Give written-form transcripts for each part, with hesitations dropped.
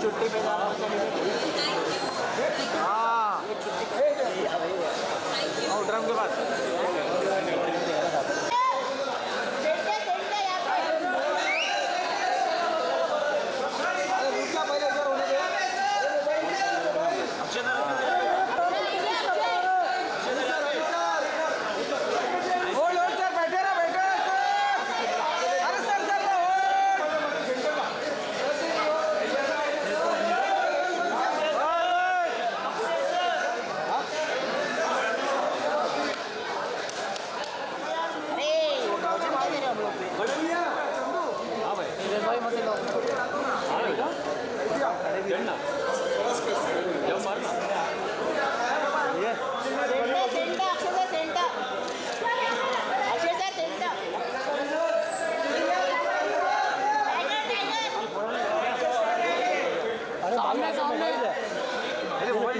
छुट्टी पे जाना है हाँ ड्रम के बाद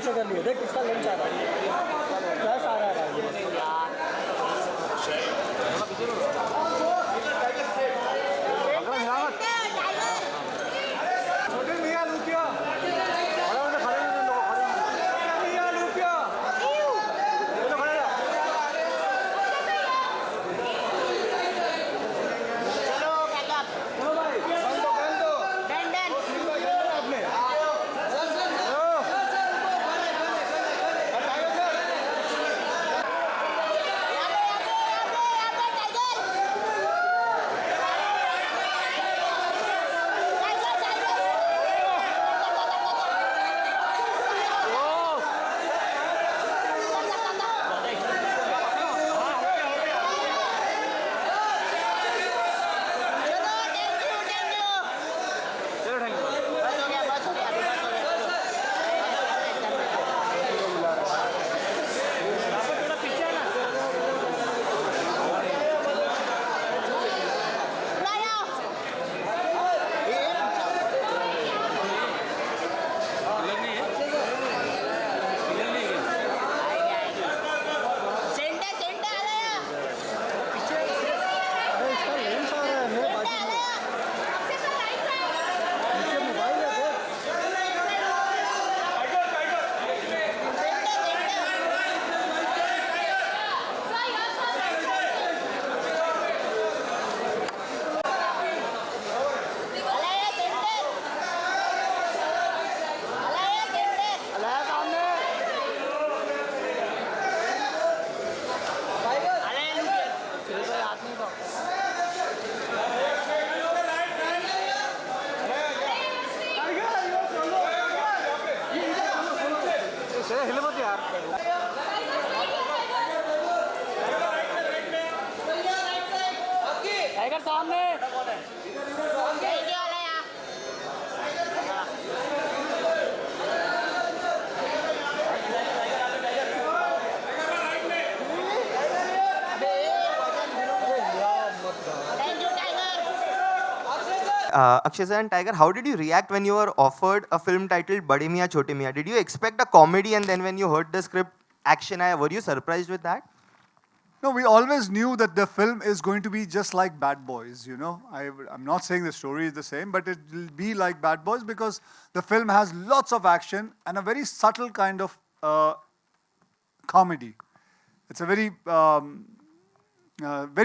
पीछे कर लिए देख किसका लंच आ रहा है फ्लैश आ रहा है छोटे मियां लुकिया हिल मत यार टाइगर सामने Akshasa and Tiger, how did you react when you were offered a film titled Bade Miyan Chote Miyan? Did you expect a comedy and then when you heard the script, action aaya, were you surprised with that? No, we always knew that the film is going to be just like Bad Boys, you know. I'm not saying the story is the same, but it will be like Bad Boys because the film has lots of action and a very subtle kind of comedy. It's a very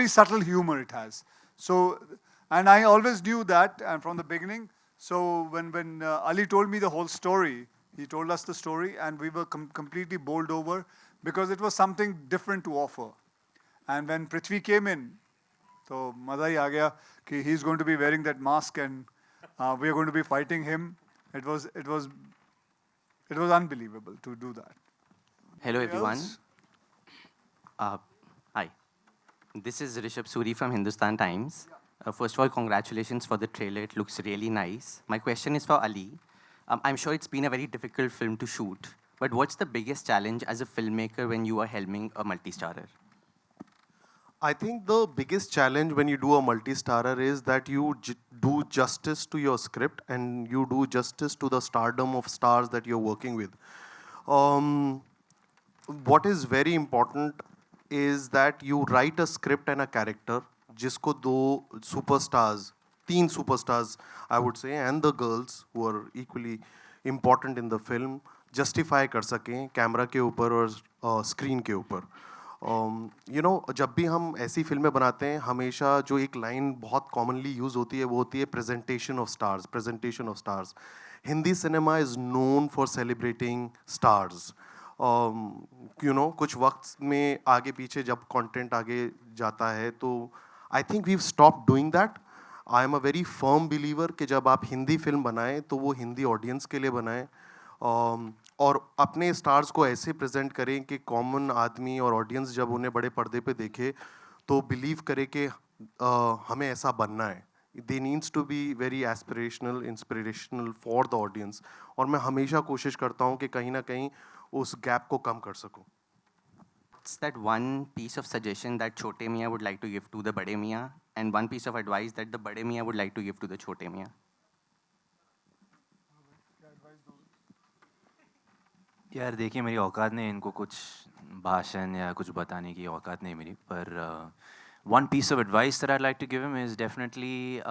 subtle humor it has. So, and I always knew that, and from the beginning. So when Ali told me the whole story, he told us the story, and we were completely bowled over because it was something different to offer. And when Prithvi came in, so maza hi aa gaya कि he's going to be wearing that mask and we are going to be fighting him. It was unbelievable to do that. Hello everyone. Else? Hi. This is Rishabh Suri from Hindustan Times. First of all, congratulations for the trailer. It looks really nice. My question is for Ali. I'm sure it's been a very difficult film to shoot, but what's the biggest challenge as a filmmaker when you are helming a multi-starrer? I think the biggest challenge when you do a multi-starrer is that you do justice to your script and you do justice to the stardom of stars that you're working with. What is very important is that you write a script and a character जिसको दो superstars teen superstars, I would say, and the girls who are equally important in the film justify कर सकें camera के ऊपर और screen के ऊपर. You know जब भी हम ऐसी फिल्में बनाते हैं हमेशा जो एक लाइन बहुत कॉमनली यूज़ होती है वो होती है presentation of stars. Presentation of stars. Hindi cinema is known for celebrating stars. You know कुछ वक्त में आगे पीछे जब कंटेंट आगे जाता है तो I think we stop doing that. I am a very firm believer कि जब आप हिंदी फिल्म बनाएं तो वो हिंदी ऑडियंस के लिए बनाएं और अपने स्टार्स को ऐसे प्रेजेंट करें कि कॉमन आदमी और ऑडियंस जब उन्हें बड़े पर्दे पे देखे तो बिलीव करे कि हमें ऐसा बनना है. They needs to be very aspirational inspirational for the audience. और मैं हमेशा कोशिश करता हूँ कि कहीं ना कहीं उस गैप को कम कर सकूँ. What's that one piece of suggestion that Chote Mia would like to give to the Bade Mia, and one piece of advice that the Bade Mia would like to give to the Chote Mia? यार देखिए मेरी औकात नहीं इनको कुछ भाषण या कुछ बताने की औकात नहीं मेरी पर one piece of advice that I'd like to give him is definitely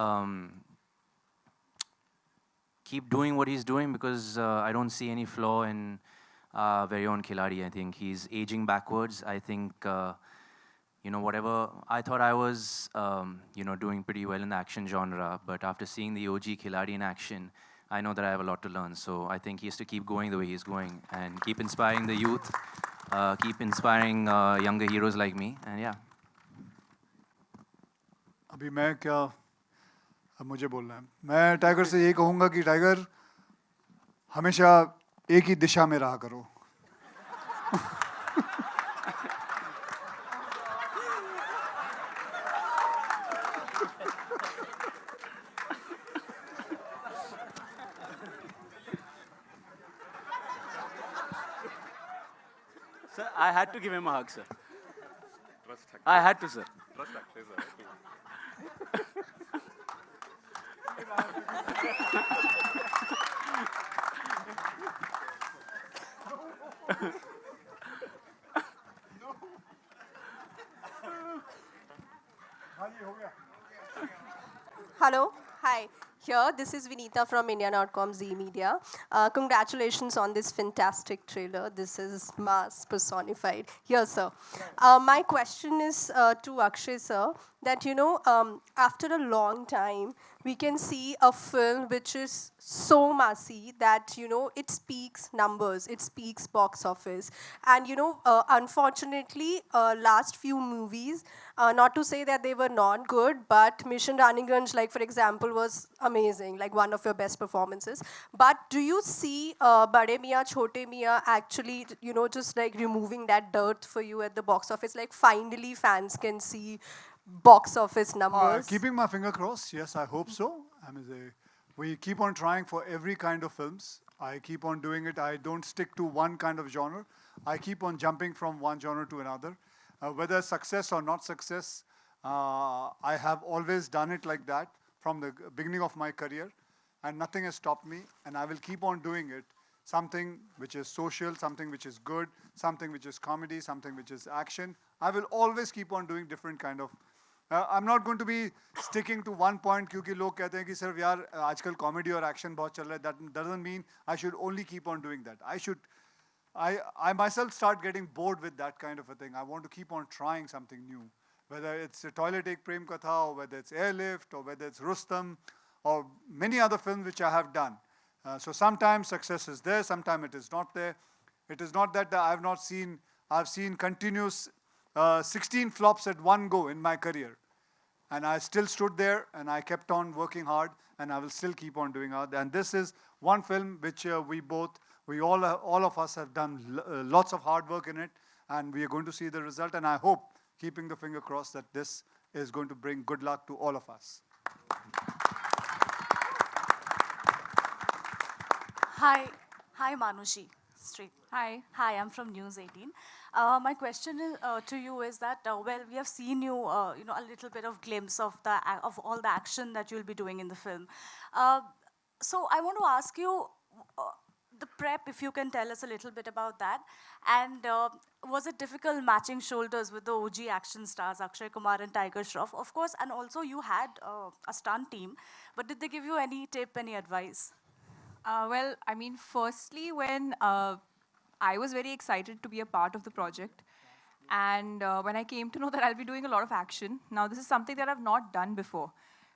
keep doing what he's doing because I don't see any flaw in very own Khiladi. I think he's aging backwards. I think you know whatever I thought I was you know doing pretty well in the action genre, but after seeing the OG Khiladi in action, I know that I have a lot to learn. So I think he has to keep going the way he's going and keep inspiring the youth, keep inspiring younger heroes like me, and yeah. अभी मैं क्या अब मुझे बोलना है. मैं tiger से यही कहूँगा कि टाइगर हमेशा एक ही दिशा में रहा करो. Sir, I had to give him a hug, sir. I had to, sir. Hello, hi. Here, this is Vinita from India.com Z Media. Congratulations on this fantastic trailer. This is mass personified. Here, sir. My question is to Akshay, sir, that, you know, after a long time, we can see a film which is so massy that, you know, it speaks numbers, it speaks box office. And, you know, unfortunately, last few movies, not to say that they were not good, but Mission Raniganj, like, for example, was amazing, like one of your best performances. But do you see Bade Mia, Chote Mia actually, you know, just like removing that dirt for you at the box office? Like, finally, fans can see box office numbers. Keeping my finger crossed, yes, I hope so. I mean, we keep on trying for every kind of films. I keep on doing it. I don't stick to one kind of genre. I keep on jumping from one genre to another. Whether success or not success, I have always done it like that from the beginning of my career, and nothing has stopped me, and I will keep on doing it. Something which is social, something which is good, something which is comedy, something which is action. I will always keep on doing different kind of. I'm not going to be sticking to one point क्योंकि लोग कहते हैं कि sir यार आजकल comedy और action बहुत चल रहा है. That doesn't mean I should only keep on doing that. I myself start getting bored with that kind of a thing. I want to keep on trying something new. Whether it's a Toilet Ek Prem Katha, or whether it's Airlift, or whether it's Rustam, or many other films which I have done. So sometimes success is there, sometimes it is not there. It is not that I've seen continuous 16 flops at one go in my career. And I still stood there and I kept on working hard and I will still keep on doing hard. And this is one film which all of us have done lots of hard work in it, and we are going to see the result. And I hope, keeping the finger crossed, that this is going to bring good luck to all of us. Hi, Manushi Street. Hi, I'm from News 18. My question to you is that, well, we have seen you, you know, a little bit of glimpse of all the action that you'll be doing in the film. So I want to ask you, the prep, if you can tell us a little bit about that. And was it difficult matching shoulders with the OG action stars, Akshay Kumar and Tiger Shroff? Of course, and also you had a stunt team, but did they give you any tip, any advice? Well, I mean, firstly, when I was very excited to be a part of the project, and when I came to know that I'll be doing a lot of action, now this is something that I've not done before.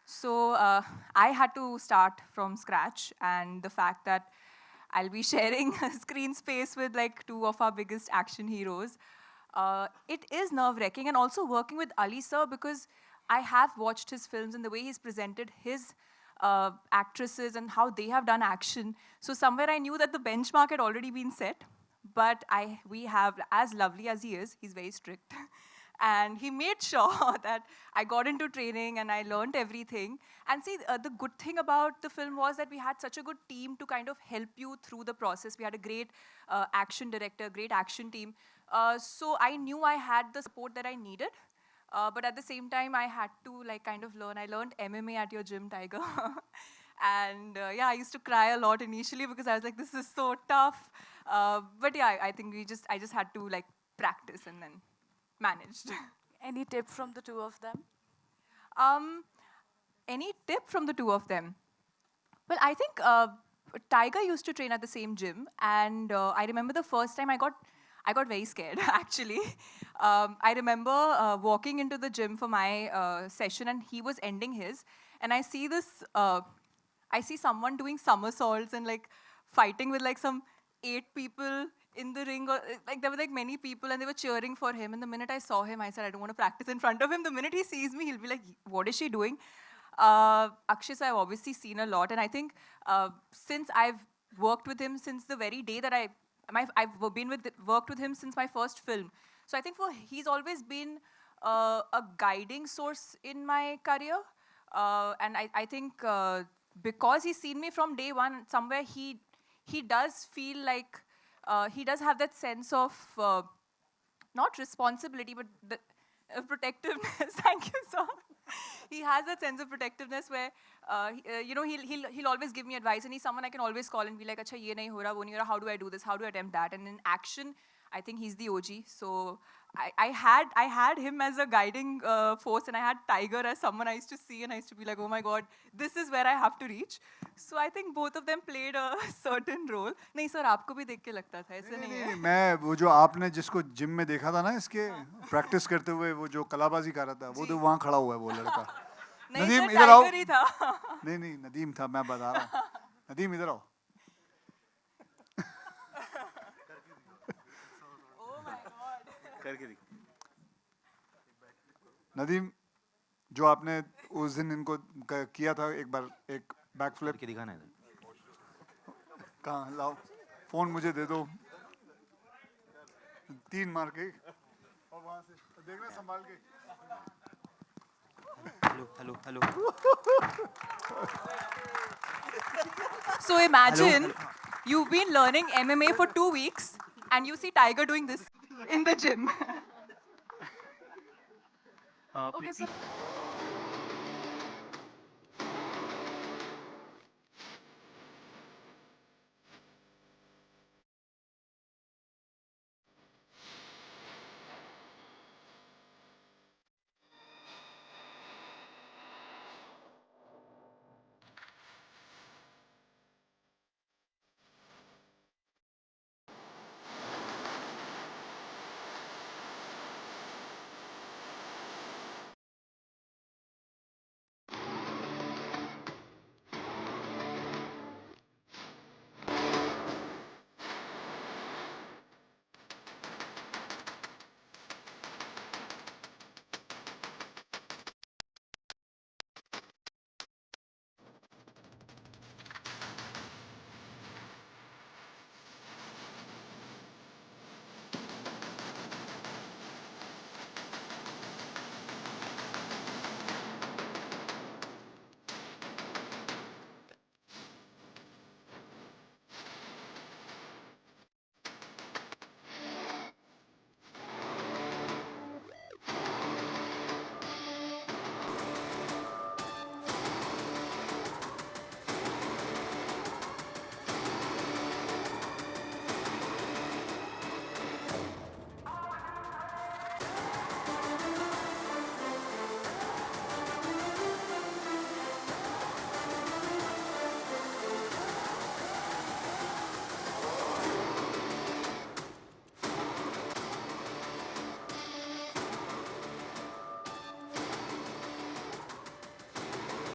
So I had to start from scratch, and the fact that I'll be sharing screen space with like two of our biggest action heroes, it is nerve-wracking, and also working with Ali sir, because I have watched his films and the way he's presented his actresses and how they have done action. So somewhere I knew that the benchmark had already been set, but we have, as lovely as he is, he's very strict. And he made sure that I got into training and I learned everything. And see, the good thing about the film was that we had such a good team to kind of help you through the process. We had a great action director, great action team. So I knew I had the support that I needed. But at the same time, I had to like kind of learn. I learned MMA at your gym, Tiger. And yeah, I used to cry a lot initially because I was like, this is so tough. But yeah, I think I just had to like practice and then managed. Any tip from the two of them? Any tip from the two of them? Well, I think Tiger used to train at the same gym, and I remember the first time I got very scared, actually. I remember walking into the gym for my session, and he was ending his, and I see this, I see someone doing somersaults and like fighting with like some 8 people in the ring, or like there were like many people and they were cheering for him. And the minute I saw him, I said, I don't want to practice in front of him. The minute he sees me, he'll be like, what is she doing? Akshay, I've obviously seen a lot. And I think since I've worked with him since the very day that I've worked with him since my first film. So I think he's always been a guiding source in my career. And I think because he's seen me from day one, somewhere he does feel like, he does have that sense of, not responsibility, but the protectiveness. Thank you, sir. He has that sense of protectiveness where, you know, he'll always give me advice, and he's someone I can always call and be like, "Acha, ye nahi ho raha, wo nahi ho raha. How do I do this? How do I attempt that?" And in action, I think he's the OG. So I had him as a guiding force, and I had Tiger as someone I used to see, and I used to be like, oh my God, this is where I have to reach. So I think both of them played a certain role. नहीं sir, आपको भी देख के लगता था, ऐसा नहीं है? मैं वो जो आपने जिसको जिम में देखा था ना, इसके प्रैक्टिस करते हुए वो जो कलाबाजी कर रहा था, वो तो वहाँ खड़ा हुआ है वो लड़का. नदीम इधर आओ. ही था. नहीं नदीम था, मैं बता रहा हूँ. नदीम इधर आओ. नदीम, जो आपने उस दिन इनको किया था एक बार, एक बैक फ्लिप के दिखाना है. कहाँ लाओ, फोन मुझे दे दो. 3 मार के और वहाँ से देखना संभाल के. Hello. So imagine you've been learning MMA for 2 weeks and you see Tiger doing this in the gym. Okay, sir.